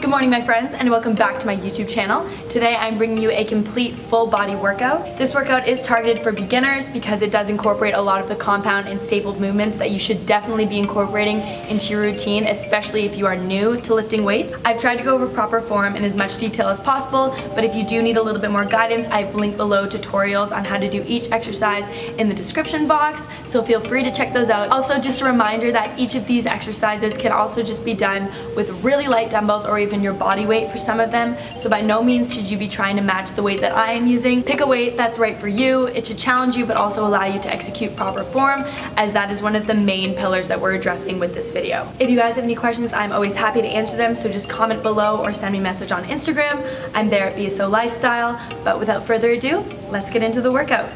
Good morning, my friends, and welcome back to my YouTube channel. Today I'm bringing you a complete full body workout. This workout is targeted for beginners because it does incorporate a lot of the compound and stapled movements that you should definitely be incorporating into your routine, especially if you are new to lifting weights. I've tried to go over proper form in as much detail as possible, but if you do need a little bit more guidance, I've linked below tutorials on how to do each exercise in the description box, so feel free to check those out. Also, just a reminder that each of these exercises can also just be done with really light dumbbells or even your body weight for some of them, so by no means should you be trying to match the weight that I am using. Pick a weight that's right for you. It should challenge you but also allow you to execute proper form, as that is one of the main pillars that we're addressing with this video. If you guys have any questions, I'm always happy to answer them, so just comment below or send me a message on Instagram. I'm there at BSO Lifestyle, but without further ado, let's get into the workout.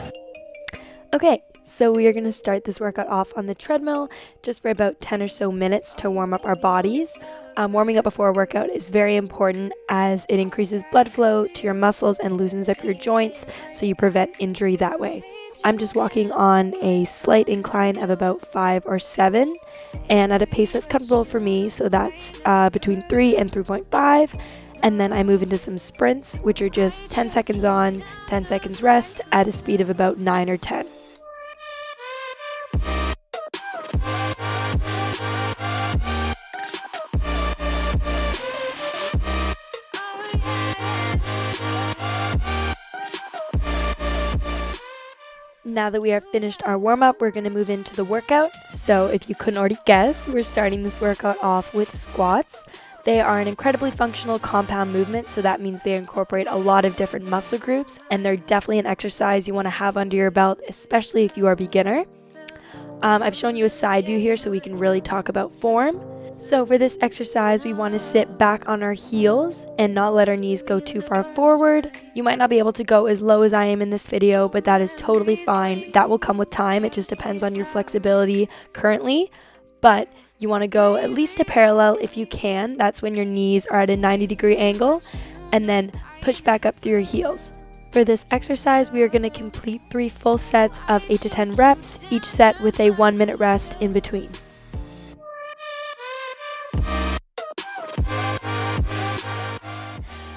Okay, so we are going to start this workout off on the treadmill just for about 10 or so minutes to warm up our bodies. Warming up before a workout is very important as it increases blood flow to your muscles and loosens up your joints, so you prevent injury that way. I'm just walking on a slight incline of about 5 or 7 and at a pace that's comfortable for me, so that's between 3 and 3.5. And then I move into some sprints, which are just 10 seconds on, 10 seconds rest at a speed of about 9 or 10. Now that we have finished our warm-up, we're going to move into the workout. So if you couldn't already guess, we're starting this workout off with squats. They are an incredibly functional compound movement, so that means they incorporate a lot of different muscle groups, and they're definitely an exercise you want to have under your belt, especially if you are a beginner. I've shown you a side view here so we can really talk about form. So for this exercise, we want to sit back on our heels and not let our knees go too far forward. You might not be able to go as low as I am in this video, but that is totally fine. That will come with time. It just depends on your flexibility currently, but you want to go at least a parallel if you can. That's when your knees are at a 90-degree angle, and then push back up through your heels. For this exercise, we are going to complete 3 full sets of 8 to 10 reps, each set with a 1-minute rest in between.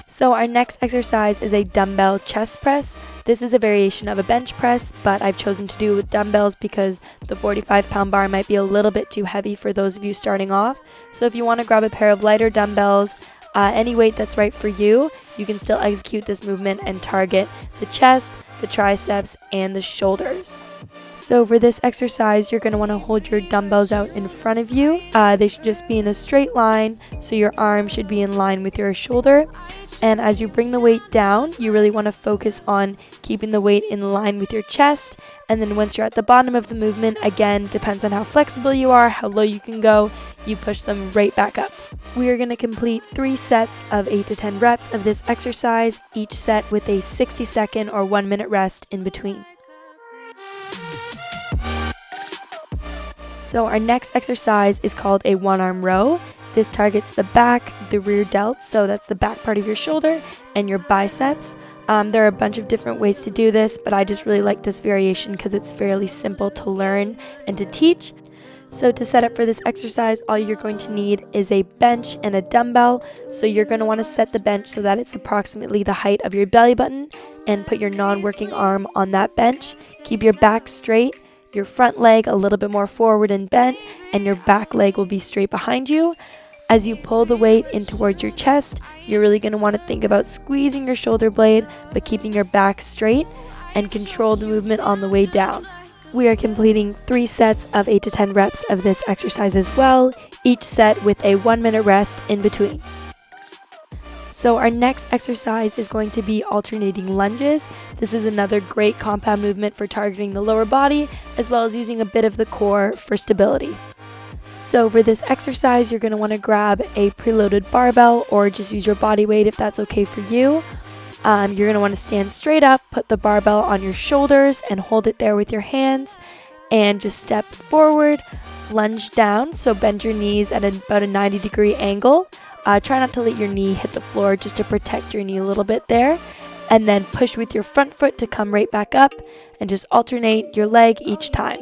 So our next exercise is a dumbbell chest press. This is a variation of a bench press, but I've chosen to do it with dumbbells because the 45-pound bar might be a little bit too heavy for those of you starting off. So if you want to grab a pair of lighter dumbbells, any weight that's right for you, you can still execute this movement and target the chest, the triceps, and the shoulders. So for this exercise, you're going to want to hold your dumbbells out in front of you. They should just be in a straight line, so your arm should be in line with your shoulder. And as you bring the weight down, you really want to focus on keeping the weight in line with your chest. And then once you're at the bottom of the movement, again, depends on how flexible you are, how low you can go, you push them right back up. We are going to complete 3 sets of 8 to 10 reps of this exercise, each set with a 60-second or 1-minute rest in between. So our next exercise is called a one-arm row. This targets the back, the rear delt, so that's the back part of your shoulder, and your biceps. There are a bunch of different ways to do this, but I just really like this variation because it's fairly simple to learn and to teach. So to set up for this exercise, all you're going to need is a bench and a dumbbell. So you're going to want to set the bench so that it's approximately the height of your belly button, and put your non-working arm on that bench. Keep your back straight, your front leg a little bit more forward and bent, and your back leg will be straight behind you. As you pull the weight in towards your chest, you're really going to want to think about squeezing your shoulder blade, but keeping your back straight, and control the movement on the way down. We are completing 3 sets of 8 to 10 reps of this exercise as well, each set with a 1-minute rest in between. So our next exercise is going to be alternating lunges. This is another great compound movement for targeting the lower body, as well as using a bit of the core for stability. So for this exercise, you're going to want to grab a preloaded barbell, or just use your body weight if that's okay for you. You're going to want to stand straight up, put the barbell on your shoulders, and hold it there with your hands, and just step forward, lunge down, so bend your knees at about a 90-degree angle. Try not to let your knee hit the floor, just to protect your knee a little bit there. And then push with your front foot to come right back up, and just alternate your leg each time.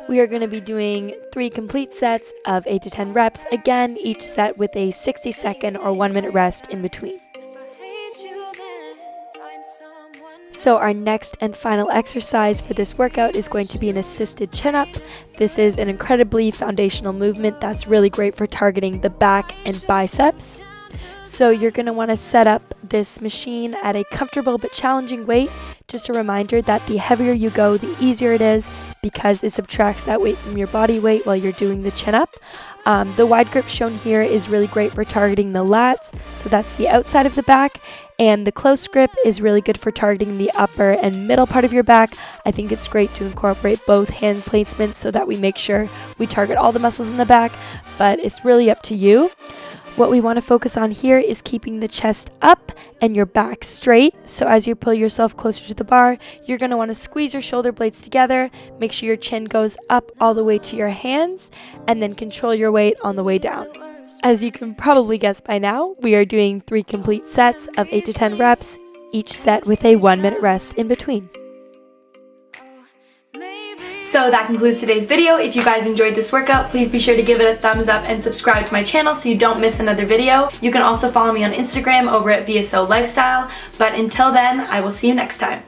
We are going to be doing 3 complete sets of 8 to 10 reps, again, each set with a 60-second or 1-minute rest in between. So our next and final exercise for this workout is going to be an assisted chin-up. This is an incredibly foundational movement that's really great for targeting the back and biceps. So you're going to want to set up this machine at a comfortable but challenging weight. Just a reminder that the heavier you go, the easier it is because it subtracts that weight from your body weight while you're doing the chin-up. The wide grip shown here is really great for targeting the lats, so that's the outside of the back, and the close grip is really good for targeting the upper and middle part of your back. I think it's great to incorporate both hand placements so that we make sure we target all the muscles in the back, but it's really up to you. What we want to focus on here is keeping the chest up and your back straight. So as you pull yourself closer to the bar, you're going to want to squeeze your shoulder blades together, make sure your chin goes up all the way to your hands, and then control your weight on the way down. As you can probably guess by now, we are doing 3 complete sets of 8 to 10 reps, each set with a 1-minute rest in between. So that concludes today's video. If you guys enjoyed this workout, please be sure to give it a thumbs up and subscribe to my channel so you don't miss another video. You can also follow me on Instagram over at VSO Lifestyle. But until then, I will see you next time.